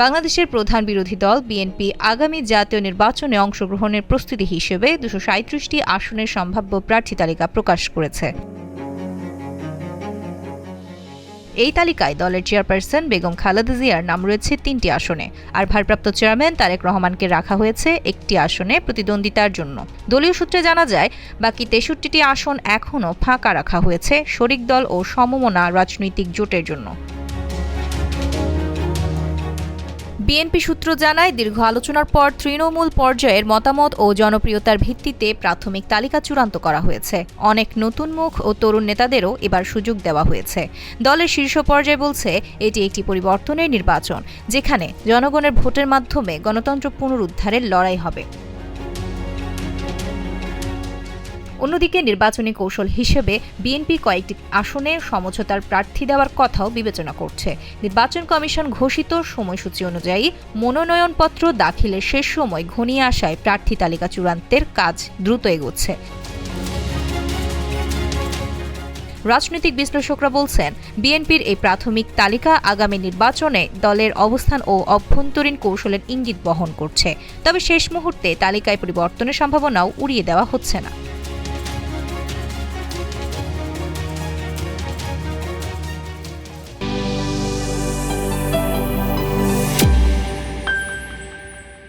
বাংলাদেশের প্রধান বিরোধী দল বিএনপি আগামী জাতীয় নির্বাচনে অংশগ্রহণের প্রস্তুতি হিসেবে 237টি আসনের সম্ভাব্য প্রার্থী তালিকা প্রকাশ করেছে। এই তালিকায় দলের চেয়ারপারসন বেগম খালেদা জিয়ার নাম রয়েছে 3টি আসনে, আর ভারপ্রাপ্ত চেয়ারম্যান তারেক রহমানকে রাখা হয়েছে 1টি আসনে প্রতিদ্বন্দ্বিতার জন্য। দলীয় সূত্রে জানা যায়, বাকি 63টি আসন এখনও ফাঁকা রাখা হয়েছে শরিক দল ও সমমনা রাজনৈতিক জোটের জন্য। বিএনপি সূত্র জানায়, দীর্ঘ আলোচনার পর তৃণমূল পর্যায়ের মতামত ও জনপ্রিয়তার ভিত্তিতে প্রাথমিক তালিকা চূড়ান্ত করা হয়েছে। অনেক নতুন মুখ ও তরুণ নেতাদেরও এবার সুযোগ দেওয়া হয়েছে। দলের শীর্ষ পর্যায় বলছে, এটি একটি পরিবর্তনের নির্বাচন, যেখানে জনগণের ভোটের মাধ্যমে গণতন্ত্র পুনরুদ্ধারের লড়াই হবে। অন্যদিকে নির্বাচনী কৌশল হিসেবে বিএনপি কয়েকটি আসনে সমঝোতার প্রার্থী দেওয়ার কথাও বিবেচনা করছে। নির্বাচন কমিশন ঘোষিত সময়সূচি অনুযায়ী মনোনয়নপত্র দাখিলের শেষ সময় ঘনিয়ে আসায় প্রার্থী তালিকা চূড়ান্তের কাজ দ্রুত এগোচ্ছে। রাজনৈতিক বিশ্লেষকরা বলছেন, বিএনপির এই প্রাথমিক তালিকা আগামী নির্বাচনে দলের অবস্থান ও অভ্যন্তরীণ কৌশলের ইঙ্গিত বহন করছে। তবে শেষ মুহূর্তে তালিকায় পরিবর্তনের সম্ভাবনাও উড়িয়ে দেওয়া হচ্ছে না।